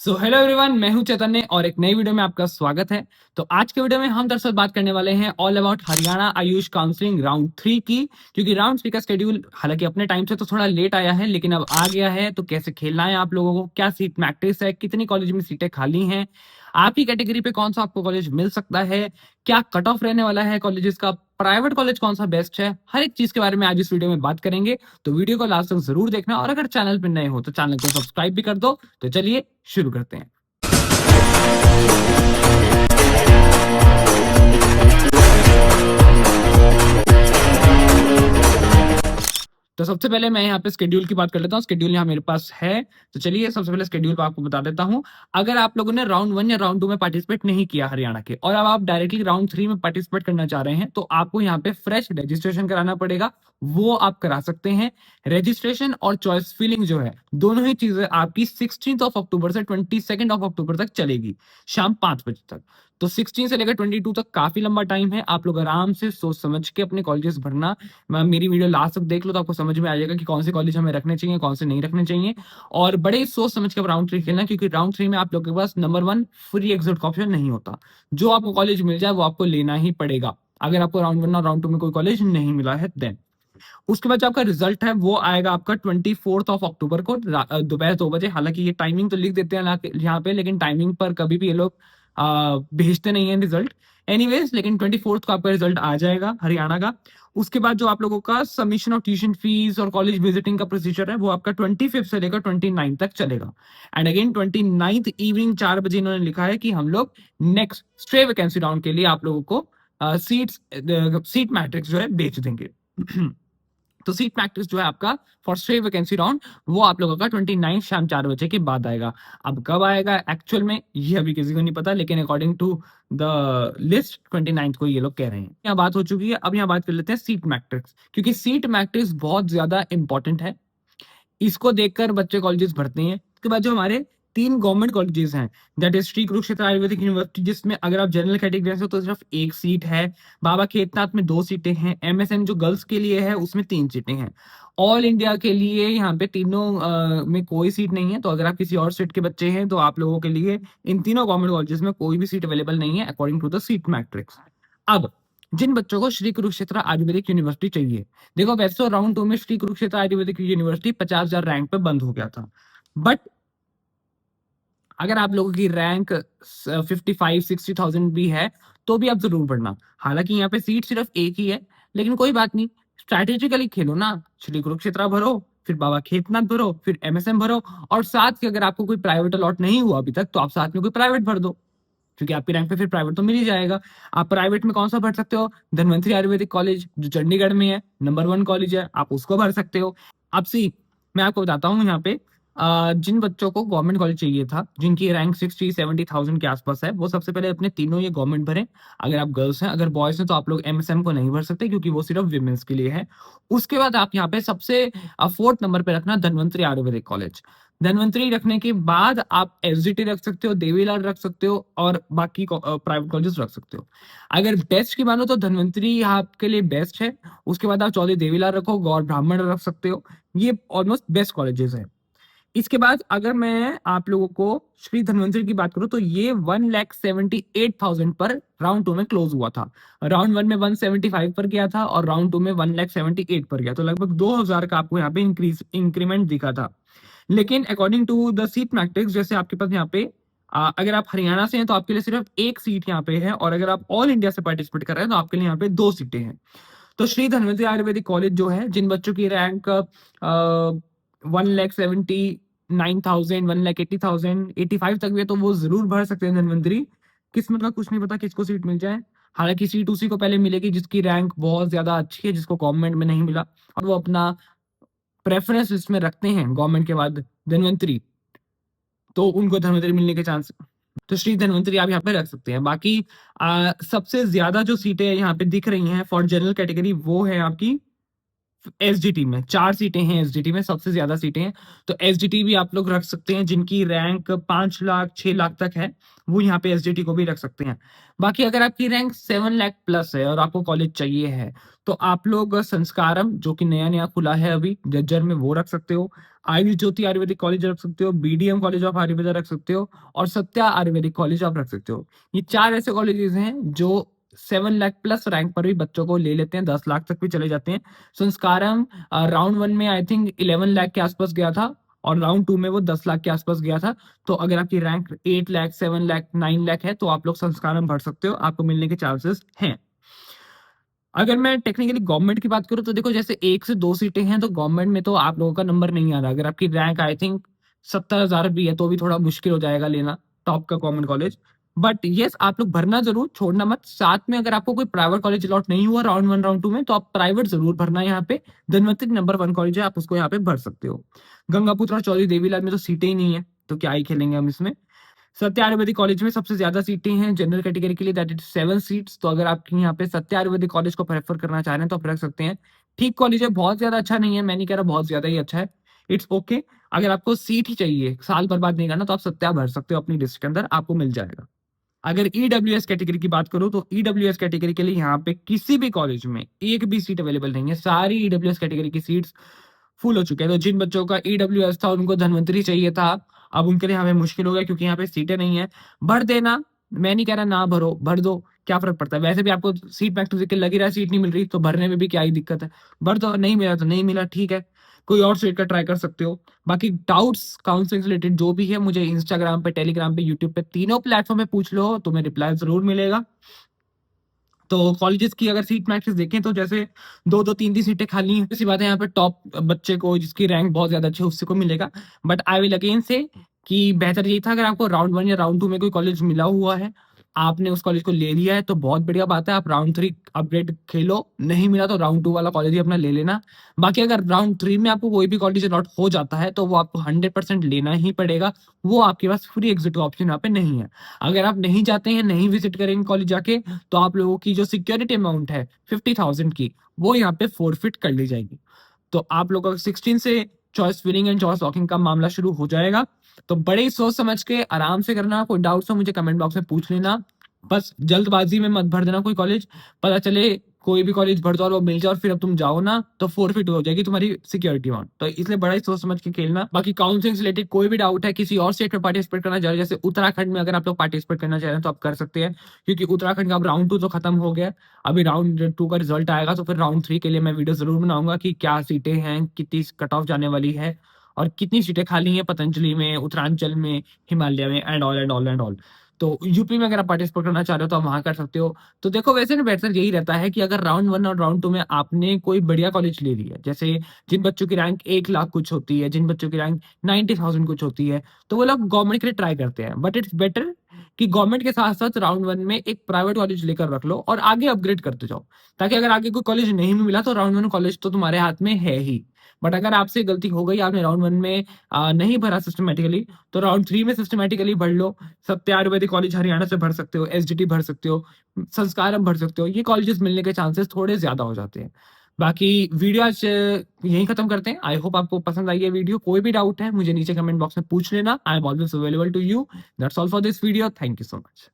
So hello everyone, मैं हूं चैतन्य और एक नई वीडियो में आपका स्वागत है। तो आज के वीडियो में हम दरअसल बात करने वाले हैं all about Haryana Ayush counselling round 3 की। क्योंकि राउंड 3 का शेड्यूल हालांकि अपने टाइम से तो थोड़ा लेट आया है, लेकिन अब आ गया है। तो कैसे खेलना है आप लोगों को, क्या सीट मैट्रिक्स है, कितनी कॉलेज में सीटें खाली हैं, आपकी कैटेगरी पे कौन सा आपको कॉलेज मिल सकता है, क्या कट ऑफ रहने वाला है कॉलेजेस का, प्राइवेट कॉलेज कौन सा बेस्ट है, हर एक चीज के बारे में आज इस वीडियो में बात करेंगे। तो वीडियो को लास्ट तक जरूर देखना, और अगर चैनल पर नए हो तो चैनल को सब्सक्राइब भी कर दो। तो चलिए शुरू करते हैं। तो सबसे पहले मैं यहाँ पे स्केड्यूल की बात कर लेता हूँ। स्केड्यूल यहाँ मेरे पास है, तो चलिए सबसे पहले स्केड्यूल आपको बता देता हूँ। अगर आप लोगों ने राउंड 1 या राउंड 2 में पार्टिसिपेट नहीं किया हरियाणा के, और अब आप डायरेक्टली राउंड 3 में पार्टिसिपेट करना चाह रहे हैं, तो आपको यहाँ पे फ्रेश रजिस्ट्रेशन कराना पड़ेगा। वो आप करा सकते हैं। रजिस्ट्रेशन और चॉइस फिलिंग जो है, दोनों ही चीजें आपकी 16 से 22 तक चलेगी, शाम 5 बजे तक। तो 16 से लेकर 22 तक काफी लंबा टाइम है। आप लोग आराम से सोच समझ के अपने कॉलेजेस भरना। मेरी वीडियो लास्ट तक देख लो तो आपको समझ में आ जाएगा कि कौन से कॉलेज हमें रखने चाहिए, कौन से नहीं रखने चाहिए। और बड़े सोच समझ के राउंड 3 खेलना, क्योंकि राउंड 3 में आप लोगों के पास नंबर 1 फ्री एग्जिट का ऑप्शन नहीं होता। जो आपको कॉलेज मिल जाए वो आपको लेना ही पड़ेगा, अगर आपको राउंड 1 और राउंड 2 में कोई कॉलेज नहीं मिला है देन। उसके बाद जो आपका रिजल्ट है वो आएगा आपका 24 अक्टूबर को दोपहर 2 बजे। हालांकि ये टाइमिंग तो लिख देते हैं यहाँ पे, लेकिन टाइमिंग पर कभी भी ये लोग भेजते नहीं है रिजल्ट। एनीवेज, लेकिन 24 को आपका रिजल्ट आ जाएगा हरियाणा का। उसके बाद जो आप लोगों का सबमिशन ऑफ ट्यूशन फीस और कॉलेज विजिटिंग का प्रोसीजर है, वो आपका 25 से लेकर 29 तक चलेगा। एंड अगेन 29 इवनिंग 4 बजे इन्होंने लिखा है कि हम लोग नेक्स्ट स्टे वैकेंसी राउंड के लिए आप लोगों को सीट मैट्रिक्स जो है बेच देंगे। तो सीट मैट्रिक्स जो है आपका फॉर स्टे वैकेंसी राउंड, वो आप लोगों का 29 शाम 4 बजे के बाद आएगा। अब कब आएगा एक्चुअल में ये अभी किसी को नहीं पता, लेकिन अकॉर्डिंग टू द लिस्ट 29 को ये लोग कह रहे हैं। यहाँ बात हो चुकी है, अब यहाँ बात कर लेते हैं सीट मैट्रिक्स, क्योंकि सीट मैट्रिक्स बहुत ज्यादा इंपॉर्टेंट है। इसको देखकर बच्चे कॉलेजेस भरते हैं। उसके बाद जो हमारे 3 गवर्नमेंट कॉलेजेस हैं, that is Shri Kurukshetra Ayurvedic university, जिसमें अगर आप जनरल कैटेगरी से तो सिर्फ 1 सीट है। बाबा खेतनाथ में 2 सीटें हैं। एमएसएन जो गर्ल्स के लिए है उसमें 3 सीटें हैं। ऑल इंडिया के लिए यहाँ पे तीनों में कोई सीट नहीं है। तो अगर आप किसी और स्टेट के बच्चे हैं तो आप लोगों के लिए इन तीनों गवर्नमेंट कॉलेजेस में कोई भी सीट अवेलेबल नहीं है according to the seat matrix. अब जिन बच्चों को श्री कुरुक्षेत्र आयुर्वेदिक यूनिवर्सिटी चाहिए, देखो वैसे तो राउंड 2 में श्री कुरुक्षेत्र आयुर्वेदिक यूनिवर्सिटी 50,000 रैंक पे बंद हो गया था। बट अगर आप लोगों की रैंक 55-60,000 भी है तो भी आप जरूर पढ़ना। हालांकि यहाँ पे सीट सिर्फ एक ही है, लेकिन कोई बात नहीं, स्ट्रैटेजिकली खेलो ना। श्री कुरुक्षेत्र भरो, फिर बाबा खेतनाथ भरो, फिर एमएसएम भरो, और साथ के अगर आपको कोई प्राइवेट अलॉट नहीं हुआ अभी तक तो आप साथ में कोई प्राइवेट भर दो, क्योंकि आपकी रैंक पे फिर प्राइवेट तो मिल ही जाएगा। आप प्राइवेट में कौन सा भर सकते हो? धनवंतरी आयुर्वेदिक कॉलेज जो चंडीगढ़ में है, नंबर 1 कॉलेज है, आप उसको भर सकते हो। अब सी मैं आपको बताता हूँ यहाँ पे जिन बच्चों को गवर्नमेंट कॉलेज चाहिए था, जिनकी रैंक 60-70,000 के आसपास है, वो सबसे पहले अपने तीनों ये गवर्नमेंट भरे। अगर आप गर्ल्स हैं, अगर बॉयज हैं तो आप लोग एमएसएम को नहीं भर सकते, क्योंकि वो सिर्फ विमेंस के लिए है। उसके बाद आप यहाँ पे सबसे 4th नंबर पे रखना धनवंतरी आयुर्वेदिक कॉलेज। धनवंतरी रखने के बाद आप एसजीटी रख सकते हो, देवीलाल रख सकते हो, और बाकी प्राइवेट कॉलेजेस रख सकते हो। अगर बेस्ट की मानो तो धनवंतरी आपके लिए बेस्ट है। उसके बाद आप चौधरी देवीलाल रखो, गौर ब्राह्मण रख सकते हो। ये ऑलमोस्ट बेस्ट कॉलेजेस है। इसके बाद अगर मैं आप लोगों को श्री धन्वंतरी की बात करूं तो ये 1,78,000 पर राउंड 2 में क्लोज हुआ था। राउंड 1 में 175 पर गया था, और राउंड 2 में 1,78,000 पर गया। तो लगभग 2,000 का आपको यहाँ पे इंक्रीमेंट दिखा था। लेकिन according to the seat matrix, जैसे आपके पास यहाँ पे अगर आप हरियाणा से हैं तो आपके लिए सिर्फ 1 सीट यहाँ पे है, और अगर आप ऑल इंडिया से पार्टिसिपेट कर रहे हैं तो आपके लिए यहाँ पे 2 सीटें हैं। तो श्री धन्वंतरी आयुर्वेदिक कॉलेज जो है, जिन बच्चों की रैंक 1,79,000, 1,80,000, 85 तक भी है, तो वो जरूर भर सकते हैं धन्वंतरी। किस्मत का कुछ नहीं पता किसको सीट मिल जाए। हालांकि सीट उसी को पहले मिलेगी जिसकी रैंक बहुत ज्यादा अच्छी है, जिसको गवर्नमेंट में नहीं मिला, और वो अपना प्रेफरेंस इसमें रखते हैं गवर्नमेंट के बाद धन्वंतरी, तो उनको धन्वंतरी मिलने के चांस। तो श्री धन्वंतरी आप यहाँ पे रख सकते हैं। बाकी सबसे ज्यादा जो सीटें यहाँ पे दिख रही हैं फॉर जनरल कैटेगरी, वो है आपकी एसडीटी में। 4 सीटें हैं एसडीटी में, सबसे ज्यादा सीटें हैं। तो एसडीटी भी आप लोग रख सकते हैं, जिनकी रैंक 5 लाख 6 लाख तक है, वो यहाँ पे एसडीटी को भी रख सकते हैं। बाकी अगर आपकी रैंक 7 लाख प्लस है और आपको कॉलेज चाहिए है, तो आप लोग संस्कारम, जो कि नया नया खुला है अभी जज्जर में, वो रख सकते हो। आयुष ज्योति आयुर्वेदिक कॉलेज रख सकते हो, बीडीएम कॉलेज ऑफ आयुर्वेदा रख सकते हो और सत्या आयुर्वेदिक कॉलेज आप रख सकते हो। ये 4 ऐसे कॉलेजेस हैं जो 7 लाख प्लस रैंक पर भी बच्चों को ले लेते हैं, 10 लाख तक भी चले जाते हैं। संस्कारम राउंड 1 में आई थिंक 11 लाख के आसपास गया था और राउंड 2 में वो 10 लाख के आसपास गया था। तो अगर आपकी रैंक 8 लाख, 7 लाख, 9 लाख है तो आप लोग संस्कारम भर सकते हो, आपको मिलने के चांसेस हैं। अगर मैं टेक्निकली गवर्नमेंट की बात करूं तो देखो, जैसे 1 से 2 सीटें हैं तो गवर्नमेंट में तो आप लोगों का नंबर नहीं आ रहा। अगर आपकी रैंक आई थिंक 70,000 भी है तो भी थोड़ा मुश्किल हो जाएगा लेना टॉप का गवर्नमेंट कॉलेज। बट यस, आप लोग भरना जरूर, छोड़ना मत। साथ में अगर आपको कोई प्राइवेट कॉलेज अलॉट नहीं हुआ राउंड 1 राउंड 2 में तो आप प्राइवेट जरूर भरना। यहाँ पे धनवंतरी नंबर 1 कॉलेज है, आप उसको यहाँ पे भर सकते हो। गंगापुत्र और चौधरी देवीलाल में तो सीटें ही नहीं है तो क्या ही खेलेंगे हम इसमें। सत्य आयुर्वेदिक कॉलेज में सबसे ज्यादा सीटें हैं जनरल कैटेगरी के लिए, दैट इज 7 सीट्स। तो अगर आप यहाँ पे सत्य आयुर्वेदिक कॉलेज को प्रेफर करना चाह रहे हैं तो आप रख सकते हैं। ठीक कॉलेज है, बहुत ज्यादा अच्छा नहीं है, मैं नहीं कह रहा बहुत ज्यादा ही अच्छा है, इट्स ओके। अगर आपको सीट ही चाहिए, साल बर्बाद नहीं करना, तो आप सत्या भर सकते हो अपनी डिस्ट्रिक्ट के अंदर, आपको मिल जाएगा। अगर ईडब्ल्यूएस कैटेगरी की बात करूं तो ईडब्ल्यूएस कैटेगरी के लिए यहाँ पे किसी भी कॉलेज में एक भी सीट अवेलेबल नहीं है, सारी ईडब्ल्यूएस कैटेगरी की सीट्स फुल हो चुके हैं। तो जिन बच्चों का ईडब्ल्यूएस था उनको धनवंतरी चाहिए था, अब उनके लिए हमें मुश्किल हो गया क्योंकि यहाँ पे सीटें नहीं है। भर देना, मैं नहीं कह रहा ना भरो, भर दो, क्या फर्क पड़ता है। वैसे भी आपको सीट बैक टू लग ही रहा है, सीट नहीं मिल रही तो भरने में भी क्या ही दिक्कत है। भर दो, नहीं मिला तो नहीं मिला, ठीक है, कोई और सीट का ट्राई कर सकते हो। बाकी डाउट्स काउंसलिंग से रिलेटेड जो भी है मुझे इंस्टाग्राम पे, टेलीग्राम पे, यूट्यूब पे, तीनों प्लेटफॉर्म पे पूछ लो, तुम्हें रिप्लाई जरूर मिलेगा। तो कॉलेजेस की अगर सीट मैट्रिक्स देखें तो जैसे 2-2 3-3 सीटें खाली हैं, इसी बात है, यहाँ पे टॉप बच्चे को जिसकी रैंक बहुत ज्यादा अच्छी है उससे को मिलेगा। बट आई विल अगेन से कि बेहतर यही था अगर आपको राउंड 1 या राउंड 2 में कोई कॉलेज मिला हुआ है, आपने उस कॉलेज को ले लिया है तो बहुत बढ़िया बात है, आप राउंड 3 अपग्रेड खेलो, नहीं मिला तो राउंड 2 वाला कॉलेज ही अपना ले लेना। बाकी अगर राउंड 3 में आपको कोई भी कॉलेज अलॉट हो जाता है तो वो आपको 100% लेना ही पड़ेगा, वो आपके पास फ्री एग्जिट ऑप्शन यहाँ पे नहीं है। अगर आप नहीं जाते हैं, नहीं विजिट करेंगे कॉलेज जाके, तो आप लोगों की जो सिक्योरिटी अमाउंट है 50,000 की, वो यहाँ पे फोरफिट कर ली जाएगी। तो आप लोगों का 16 से choice winning and choice locking का मामला शुरू हो जाएगा। तो बड़े ही सोच समझ के आराम से करना, कोई डाउट्स हो मुझे कमेंट बॉक्स में पूछ लेना, बस जल्दबाजी में मत भर देना कोई कॉलेज, पता चले कोई भी कॉलेज भर दो और वो मिल जाए और फिर अब तुम जाओ ना तो फोरफिट हो जाएगी तुम्हारी सिक्योरिटी अमाउंट। तो इसलिए बड़ा ही सोच समझ के खेलना। बाकी काउंसलिंग से रिलेटेड कोई भी डाउट है, किसी और स्टेट में पार्टिसिपेट करना चाह रहे हैं, जैसे उत्तराखंड में अगर आप लोग पार्टिसिपेट करना चाह रहे हैं तो आप कर सकते हैं, क्योंकि उत्तराखंड का अब राउंड 2 तो खत्म हो गया, अभी राउंड 2 का रिजल्ट आएगा तो फिर राउंड 3 के लिए मैं वीडियो जरूर बनाऊंगा कि क्या सीटें हैं, कितनी कट ऑफ जाने वाली है और कितनी सीटें खाली हैं पतंजलि में, उत्तरांचल में, हिमालय में, and all and all and all. तो यूपी में अगर आप पार्टिसिपेट करना चाह रहे हो तो आप वहां कर सकते हो। तो देखो, वैसे ना बेहतर यही रहता है कि अगर राउंड 1 और राउंड 2 में आपने कोई बढ़िया कॉलेज ले लिया, जैसे जिन बच्चों की रैंक 1 लाख कुछ होती है, जिन बच्चों की रैंक 90,000 कुछ होती है, तो वो लोग गवर्नमेंट के लिए ट्राई करते हैं। बट इट्स बेटर कि गवर्नमेंट के साथ साथ राउंड 1 में एक प्राइवेट कॉलेज लेकर रख लो और आगे अपग्रेड करते जाओ, ताकि अगर आगे कोई कॉलेज नहीं भी मिला तो राउंड 1 कॉलेज तो तुम्हारे हाथ में है ही। बट अगर आपसे गलती हो गई, आपने राउंड 1 में नहीं भरा सिस्टमेटिकली, तो राउंड 3 में सिस्टमेटिकली भर लो। सत्य आयुर्वेदिक कॉलेज हरियाणा से भर सकते हो, एसडीटी भर सकते हो, संस्कारम भर सकते हो, ये कॉलेजेस मिलने के चांसेस थोड़े ज्यादा हो जाते हैं। बाकी वीडियो आज यहीं खत्म करते हैं। आई होप आपको पसंद आई है वीडियो। कोई भी डाउट है मुझे नीचे कमेंट बॉक्स में पूछ लेना, I am always available to you. That's all for this video, thank you so much.